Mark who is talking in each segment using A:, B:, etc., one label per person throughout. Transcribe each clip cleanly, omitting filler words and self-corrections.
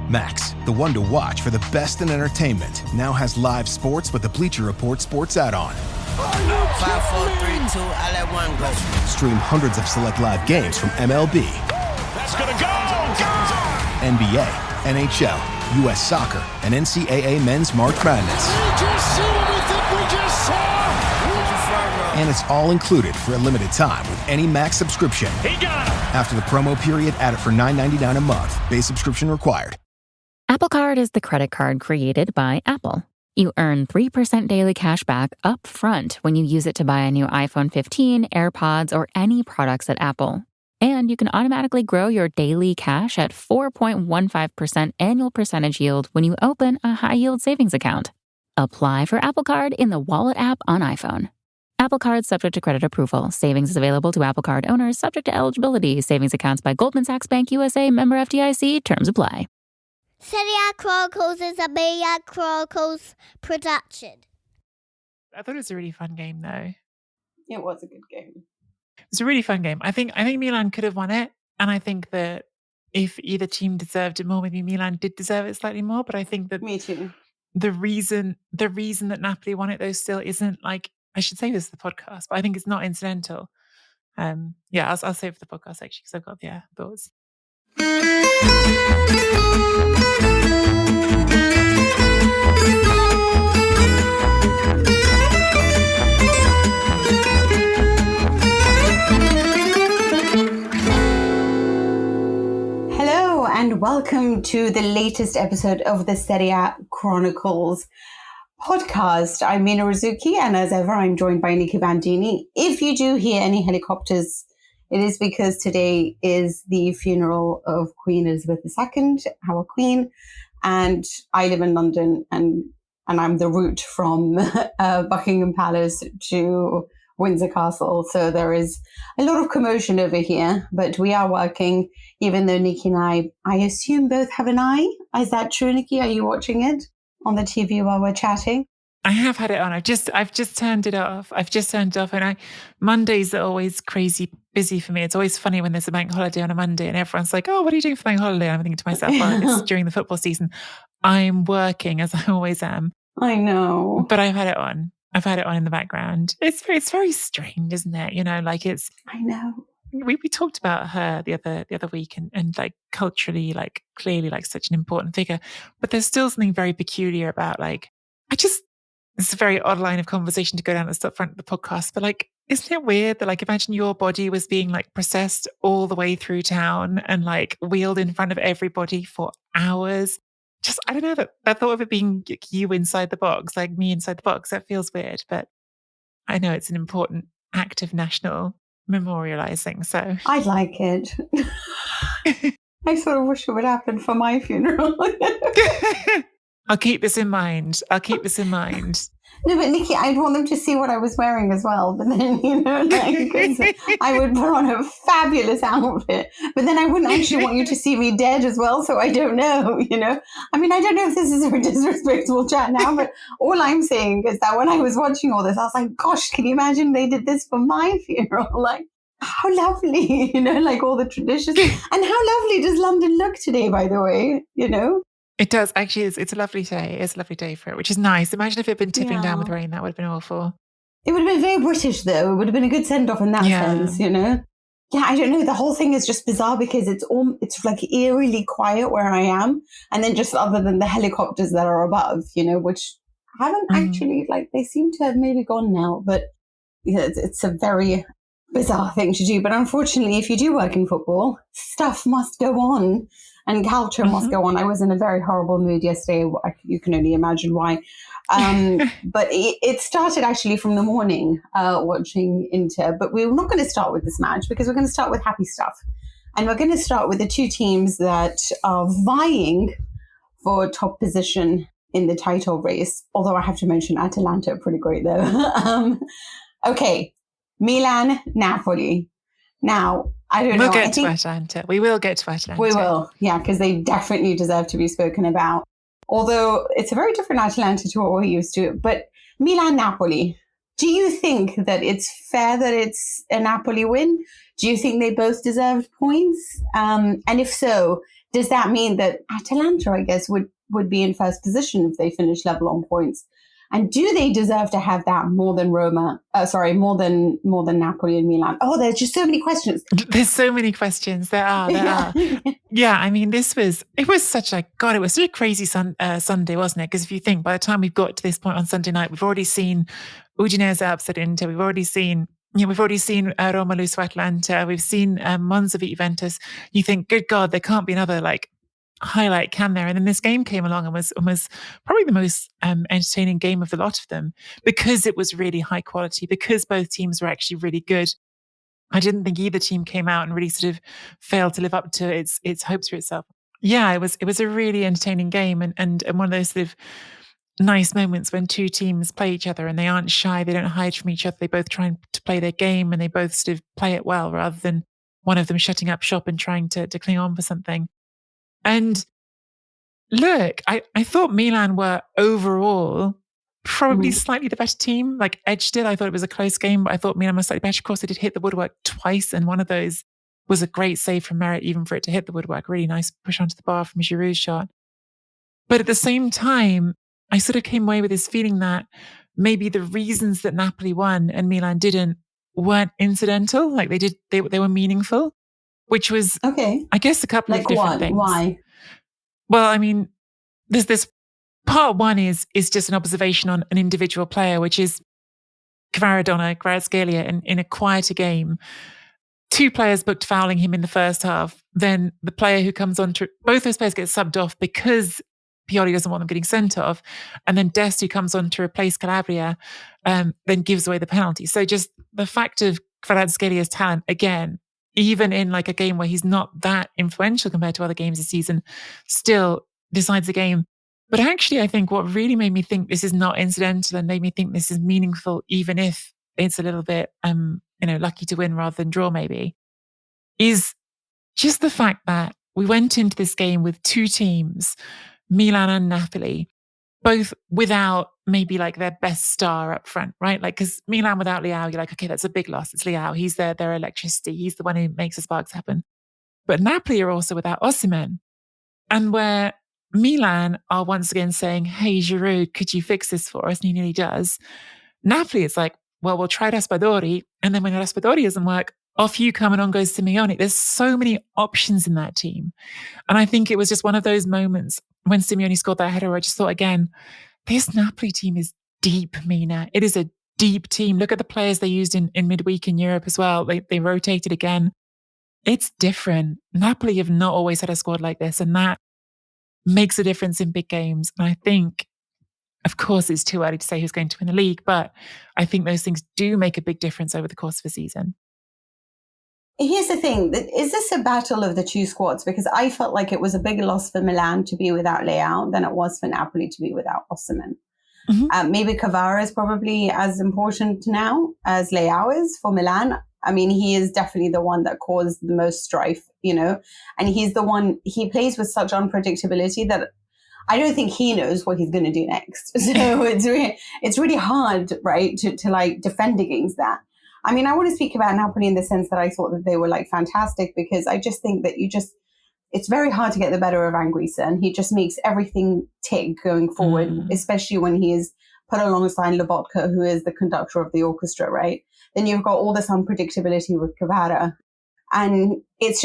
A: Max, the one to watch for the best in entertainment, now has live sports with the Bleacher Report sports add-on.
B: 5, 4, 3, 2, I let one go.
A: Stream hundreds of select live games from MLB.
C: That's gonna go!
A: NBA, NHL, U.S. Soccer, and NCAA Men's March Madness.
C: We just see what we think we just saw!
A: And it's all included for a limited time with any Max subscription.
C: He got him!
A: After the promo period, add it for $9.99 a month. Base subscription required.
D: Apple Card is the credit card created by Apple. You earn 3% daily cash back up front when you use it to buy a new iPhone 15, AirPods, or any products at Apple. And you can automatically grow your daily cash at 4.15% annual percentage yield when you open a high-yield savings account. Apply for Apple Card in the Wallet app on iPhone. Apple Card subject to credit approval. Savings is available to Apple Card owners subject to eligibility. Savings accounts by Goldman Sachs Bank USA, member FDIC. Terms apply.
E: Serie A Chronicles is a Mina Chronicles production.
F: I thought it was a really fun game, though.
G: It was a good game.
F: It was a really fun game. I think Milan could have won it, and I think that if either team deserved it more, maybe Milan did deserve it slightly more. But I think that
G: Me too.
F: the reason that Napoli won it though still isn't like, I should say this to the podcast, but I think it's not incidental. I'll save it for the podcast actually because I've got thoughts.
G: Hello and welcome to the latest episode of the Serie A Chronicles podcast. I'm Mina Rizuki, and as ever, I'm joined by Nicky Bandini. If you do hear any helicopters, it is because today is the funeral of Queen Elizabeth II, our Queen, and I live in London, and I'm the route from Buckingham Palace to Windsor Castle. So there is a lot of commotion over here, but we are working, even though Nicky and I assume both have an eye. Is that true, Nicky? Are you watching it on the TV while we're chatting?
F: I have had it on. I've just turned it off. And Mondays are always crazy busy for me. It's always funny when there's a bank holiday on a Monday and everyone's like, oh, what are you doing for bank holiday? And I'm thinking to myself, well, it's during the football season. I'm working as I always am.
G: I know.
F: But I've had it on. I've had it on in the background. It's very strange, isn't it? You know, like it's.
G: I know. We
F: talked about her the other week and like culturally, like clearly like such an important figure. But there's still something very peculiar about like, it's a very odd line of conversation to go down at the front of the podcast, but like, isn't it weird that like, imagine your body was being like processed all the way through town and like wheeled in front of everybody for hours? Just, I don't know, that I thought of it being you inside the box, like me inside the box. That feels weird, but I know it's an important act of national memorializing. So
G: I like it. I sort of wish it would happen for my funeral.
F: I'll keep this in mind.
G: No, but Nicky, I'd want them to see what I was wearing as well. But then, I would put on a fabulous outfit. But then I wouldn't actually want you to see me dead as well. So I don't know, I mean, I don't know if this is a disrespectful chat now, but all I'm saying is that when I was watching all this, I was like, gosh, can you imagine they did this for my funeral? Like, how lovely, like all the traditions. And how lovely does London look today, by the way,
F: It does. Actually, it's a lovely day. It's a lovely day for it, which is nice. Imagine if it had been tipping down with rain. That would have been awful.
G: It would have been very British, though. It would have been a good send-off in that sense, Yeah, I don't know. The whole thing is just bizarre because it's like eerily quiet where I am. And then just other than the helicopters that are above, which haven't actually, like, they seem to have maybe gone now. But it's a very bizarre thing to do. But unfortunately, if you do work in football, stuff must go on. And culture must go on. I was in a very horrible mood yesterday. You can only imagine why. But it started actually from the morning watching Inter. But we're not going to start with this match because we're going to start with happy stuff. And we're going to start with the two teams that are vying for top position in the title race. Although I have to mention Atalanta are pretty great though. Okay, Milan, Napoli. Now, I don't know.
F: We'll get to Atalanta. We will get to Atalanta.
G: We will, yeah, because they definitely deserve to be spoken about. Although it's a very different Atalanta to what we're used to. But Milan-Napoli, do you think that it's fair that it's a Napoli win? Do you think they both deserved points? And if so, does that mean that Atalanta, I guess, would be in first position if they finish level on points? And do they deserve to have that more than Roma? More than Napoli and Milan? Oh, there's just so many questions.
F: There's so many questions. There are. Yeah, I mean, it was such a crazy Sunday, wasn't it? Because if you think, by the time we've got to this point on Sunday night, we've already seen Udinese upset Inter. We've already seen Roma lose to Atalanta. We've seen Monza beat Juventus. You think, good God, there can't be another highlight, can there? And then this game came along and was probably the most entertaining game of the lot of them, because it was really high quality, because both teams were actually really good. I didn't think either team came out and really sort of failed to live up to its hopes for itself. Yeah, it was a really entertaining game, and one of those sort of nice moments when two teams play each other and they aren't shy, they don't hide from each other, they both try to play their game and they both sort of play it well, rather than one of them shutting up shop and trying to cling on for something. And look, I thought Milan were overall probably slightly the better team, edged it. I thought it was a close game, but I thought Milan was slightly better. Of course, they did hit the woodwork twice, and one of those was a great save from Merit, even for it to hit the woodwork. Really nice push onto the bar from Giroud's shot. But at the same time, I sort of came away with this feeling that maybe the reasons that Napoli won and Milan didn't weren't incidental. They were meaningful, which was,
G: okay,
F: I guess, a couple of different things.
G: Why?
F: Well, I mean, there's this part one is just an observation on an individual player, which is Kvaratskhelia in a quieter game. Two players booked fouling him in the first half. Then the player who comes on to, both those players get subbed off because Pioli doesn't want them getting sent off. And then Dest, who comes on to replace Calabria, then gives away the penalty. So just the fact of Kvaratskelia's talent, again, even in a game where he's not that influential compared to other games this season, still decides the game. But actually, I think what really made me think this is not incidental and made me think this is meaningful, even if it's a little bit, lucky to win rather than draw maybe, is just the fact that we went into this game with two teams, Milan and Napoli, both without maybe their best star up front, right? Because Milan without Leao, you're okay, that's a big loss. It's Leao. He's their electricity. He's the one who makes the sparks happen. But Napoli are also without Osimhen. And where Milan are once again saying, hey, Giroud, could you fix this for us? And he nearly does. Napoli, it's well, we'll try Raspadori. And then when Raspadori doesn't work, off you come and on goes Simeone. There's so many options in that team. And I think it was just one of those moments when Simeone scored that header where I just thought, again, this Napoli team is deep, Mina. It is a deep team. Look at the players they used in midweek in Europe as well. They rotated again. It's different. Napoli have not always had a squad like this, and that makes a difference in big games. And I think, of course, it's too early to say who's going to win the league, but I think those things do make a big difference over the course of a season.
G: Here's the thing. Is this a battle of the two squads? Because I felt like it was a bigger loss for Milan to be without Leao than it was for Napoli to be without Osimhen. Mm-hmm. Maybe Kvara is probably as important now as Leao is for Milan. I mean, he is definitely the one that caused the most strife, and he's the one, he plays with such unpredictability that I don't think he knows what he's going to do next. So it's really hard, right, to defend against that. I mean, I want to speak about Napoli in the sense that I thought that they were fantastic, because I just think that it's very hard to get the better of Anguissa, and he just makes everything tick going forward, especially when he is put alongside Lobotka, who is the conductor of the orchestra, right? Then you've got all this unpredictability with Kvara. And it's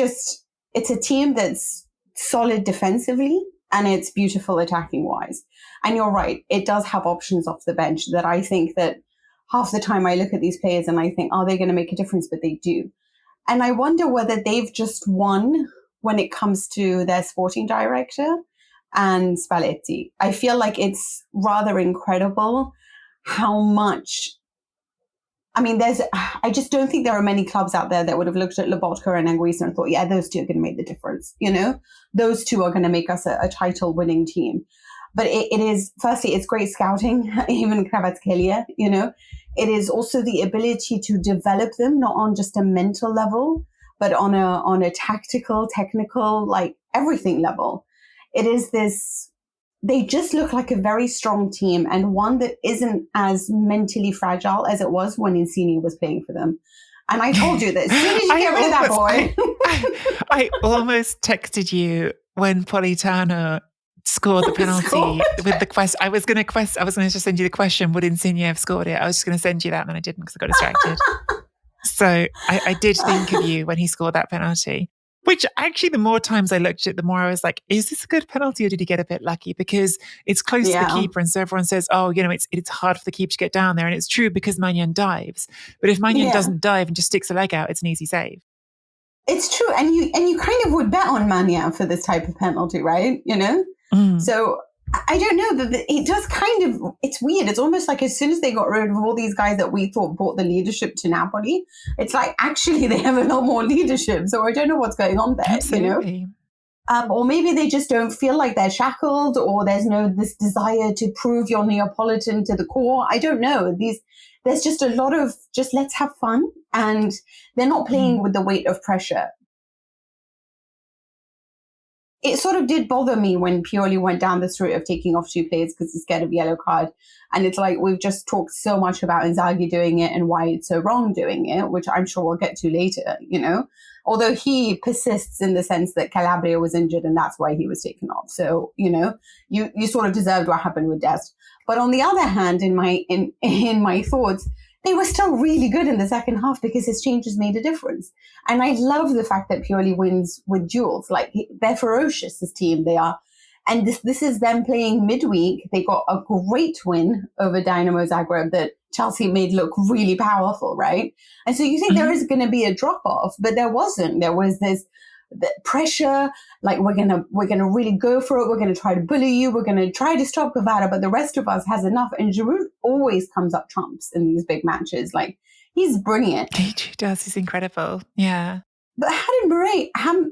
G: a team that's solid defensively and it's beautiful attacking wise. And you're right, it does have options off the bench that I think that half the time I look at these players and I think, are they going to make a difference? But they do. And I wonder whether they've just won when it comes to their sporting director and Spalletti. I feel like it's rather incredible how much, I mean, I just don't think there are many clubs out there that would have looked at Lobotka and Anguissa and thought, yeah, those two are going to make the difference. Those two are going to make us a title winning team. But it is, firstly, it's great scouting, even Kvaratskhelia, It is also the ability to develop them, not on just a mental level, but on a tactical, technical, everything level. It is this, they just look like a very strong team, and one that isn't as mentally fragile as it was when Insigne was playing for them. And I told you that as soon as you get rid of that boy.
F: I almost texted you when Politano scored the penalty with the question. I was going to just send you the question, would Insigne have scored it? I was just going to send you that, and then I didn't because I got distracted. So I did think of you when he scored that penalty, which actually the more times I looked at it, the more I was like, is this a good penalty or did he get a bit lucky? Because it's close to the keeper. And so everyone says, oh, it's hard for the keeper to get down there. And it's true because Maignan dives. But if Maignan doesn't dive and just sticks a leg out, it's an easy save.
G: It's true. And you kind of would bet on Maignan for this type of penalty, right? So I don't know, but it does it's weird. It's almost like as soon as they got rid of all these guys that we thought brought the leadership to Napoli, it's like actually they have a lot more leadership. So I don't know what's going on there,
F: Absolutely.
G: Or maybe they just don't feel like they're shackled, or there's this desire to prove you're Neapolitan to the core. I don't know. There's just a lot of just let's have fun, and they're not playing with the weight of pressure. It sort of did bother me when Pioli went down this route of taking off 2 players because he's scared of yellow card. And it's like, we've just talked so much about Inzaghi doing it and why it's so wrong doing it, which I'm sure we'll get to later, although he persists in the sense that Calabria was injured and that's why he was taken off. So, you sort of deserved what happened with Dest. But on the other hand, in my thoughts, they were still really good in the second half because his changes made a difference. And I love the fact that Pioli wins with duels. Like, they're ferocious, this team, they are. And this is them playing midweek. They got a great win over Dynamo Zagreb that Chelsea made look really powerful, right? And so you think there is going to be a drop-off, but there wasn't. There was this pressure, like we're gonna really go for it. We're gonna try to bully you. We're gonna try to stop Kvara, but the rest of us has enough. And Giroud always comes up trumps in these big matches. Like, he's brilliant.
F: He does. He's incredible. Yeah.
G: But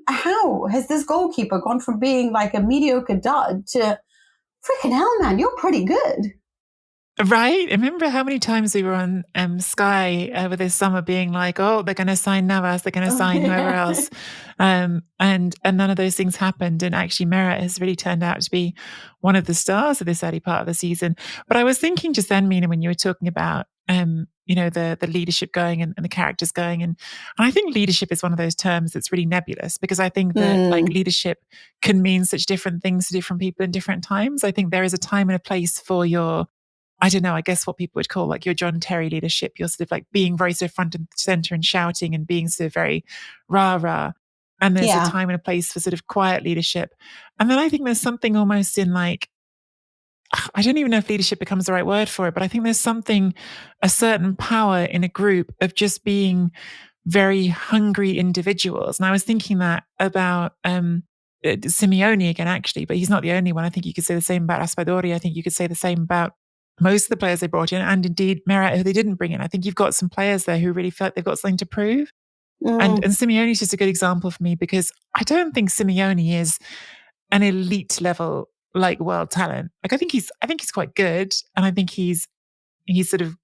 G: how has this goalkeeper gone from being like a mediocre dud to freaking hell, man? You're pretty good.
F: Right. I remember how many times we were on Sky over this summer being like, oh, they're going to sign Navas, they're going to sign whoever else. And none of those things happened. And actually Meret has really turned out to be one of the stars of this early part of the season. But I was thinking just then, Mina, when you were talking about, the leadership going and the characters going. And I think leadership is one of those terms that's really nebulous because I think that like leadership can mean such different things to different people in different times. I think there is a time and a place for your, I don't know, I guess what people would call like your John Terry leadership. You're sort of like being very sort of front and center and shouting and being sort of very rah-rah. And there's a time and a place for sort of quiet leadership. And then I think there's something almost in like, I don't even know if leadership becomes the right word for it, but I think there's a certain power in a group of just being very hungry individuals. And I was thinking that about Simeone again, actually, but he's not the only one. I think you could say the same about Raspadori. I think you could say the same about most of the players they brought in, and indeed Meret, who they didn't bring in. I think you've got some players there who really feel like they've got something to prove. And Simeone is just a good example for me because I don't think Simeone is an elite level like world talent. Like I think he's quite good, and I think he's sort of,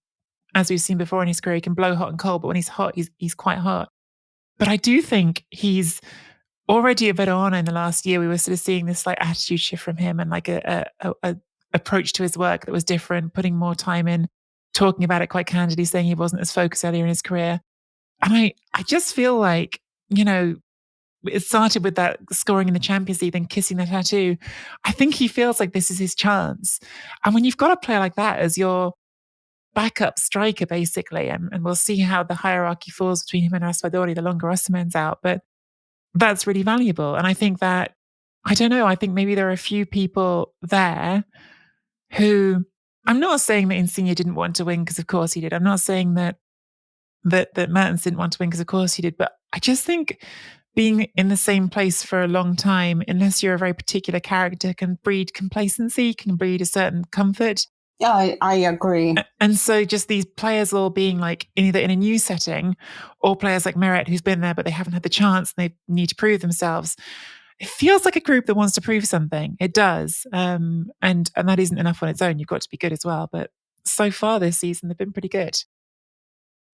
F: as we've seen before in his career, he can blow hot and cold, but when he's hot, he's quite hot. But I do think he's already a Verona in the last year. We were sort of seeing this like attitude shift from him and like a approach to his work that was different, putting more time in, talking about it quite candidly, saying he wasn't as focused earlier in his career. And I just feel like, it started with that scoring in the Champions League, then kissing the tattoo. I think he feels like this is his chance. And when you've got a player like that as your backup striker, basically, and we'll see how the hierarchy falls between him and Raspadori the longer Osimhen's out, but that's really valuable. And I think that, I don't know, I think maybe there are a few people there who, I'm not saying that Insigne didn't want to win because of course he did. I'm not saying that Mertens didn't want to win because of course he did. But I just think being in the same place for a long time, unless you're a very particular character, can breed complacency, can breed a certain comfort.
G: Yeah, I agree.
F: And so just these players all being like either in a new setting or players like Meret who's been there but they haven't had the chance and they need to prove themselves. It feels like a group that wants to prove something. It does. And that isn't enough on its own. You've got to be good as well. But so far this season, they've been pretty good.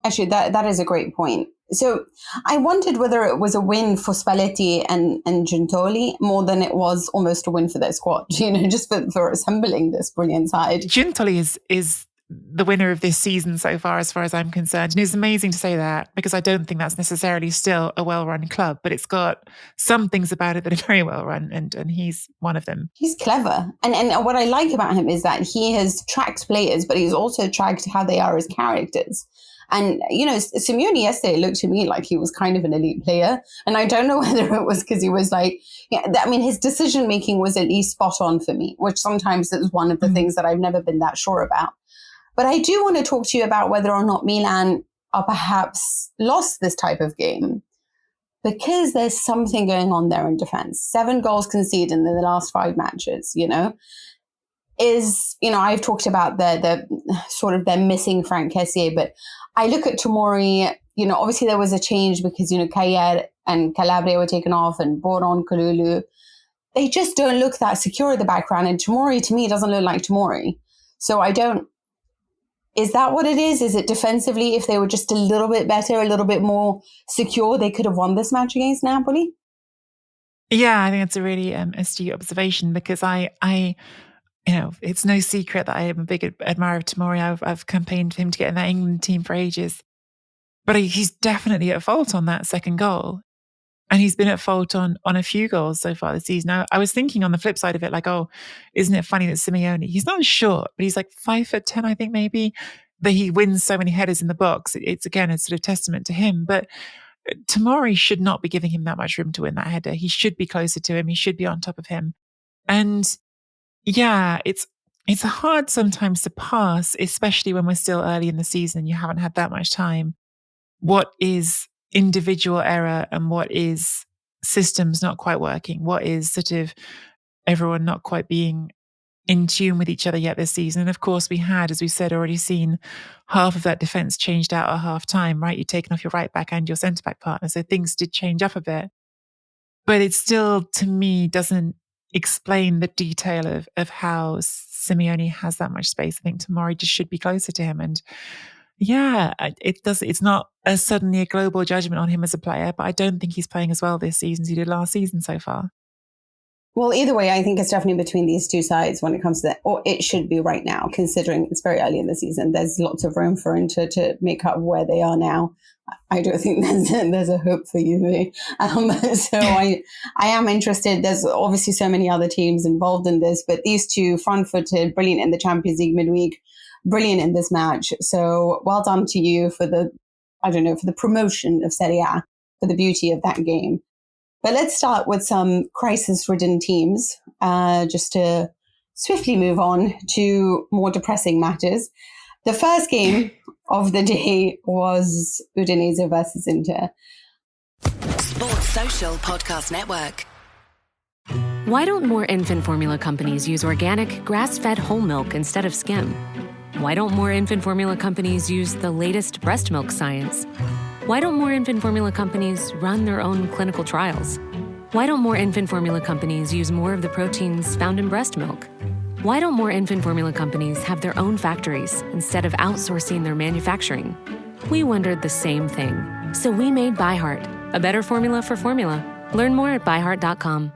G: Actually, that is a great point. So I wondered whether it was a win for Spalletti and Giuntoli more than it was almost a win for their squad, just for assembling this brilliant side.
F: Giuntoli is the winner of this season so far as I'm concerned. And it's amazing to say that, because I don't think that's necessarily still a well-run club, but it's got some things about it that are very well run, and he's one of them.
G: He's clever. And what I like about him is that he has tracked players, but he's also tracked how they are as characters. And, Simeone yesterday looked to me like he was kind of an elite player. And I don't know whether it was because he was like, his decision-making was at least spot on for me, which sometimes is one of the things that I've never been that sure about. But I do want to talk to you about whether or not Milan are perhaps lost this type of game, because there's something going on there in defense. 7 goals conceded in the last 5 matches, I've talked about the sort of them missing Frank Kessié, but I look at Tomori, obviously there was a change because, Kayer and Calabria were taken off and Boron, Kalulu. They just don't look that secure at the background. And Tomori, to me, doesn't look like Tomori. So is that what it is? Is it defensively, if they were just a little bit better, a little bit more secure, they could have won this match against Napoli?
F: Yeah, I think it's a really astute observation, because it's no secret that I am a big admirer of Tomori. I've campaigned for him to get in that England team for ages. But he's definitely at fault on that second goal. And he's been at fault on a few goals so far this season. Now, I was thinking on the flip side of it, like, oh, isn't it funny that Simeone, he's not short, but he's like 5'10", I think maybe, that he wins so many headers in the box. It's, again, a sort of testament to him. But Tomori should not be giving him that much room to win that header. He should be closer to him. He should be on top of him. And yeah, it's hard sometimes to pass, especially when we're still early in the season. You haven't had that much time. What is individual error and what is systems not quite working? What is sort of everyone not quite being in tune with each other yet this season? And of course, we had, as we said, already seen half of that defence changed out at half time, right? You've taken off your right back and your centre back partner. So things did change up a bit. But it still, to me, doesn't explain the detail of how Simeone has that much space. I think Tomori just should be closer to him. And yeah, it's not suddenly a global judgment on him as a player, but I don't think he's playing as well this season as he did last season so far.
G: Well, either way, I think it's definitely between these two sides when it comes to that, or it should be right now, considering it's very early in the season. There's lots of room for Inter to make up where they are now. I don't think there's a hope for you. So I am interested. There's obviously so many other teams involved in this, but these two, front-footed, brilliant in the Champions League midweek, brilliant in this match. So well done to you for the promotion of Serie A, for the beauty of that game. But let's start with some crisis-ridden teams, just to swiftly move on to more depressing matters. The first game of the day was Udinese versus Inter.
H: Sports Social Podcast Network.
I: Why don't more infant formula companies use organic, grass-fed whole milk instead of skim? Why don't more infant formula companies use the latest breast milk science? Why don't more infant formula companies run their own clinical trials? Why don't more infant formula companies use more of the proteins found in breast milk? Why don't more infant formula companies have their own factories instead of outsourcing their manufacturing? We wondered the same thing. So we made ByHeart, a better formula for formula. Learn more at byheart.com.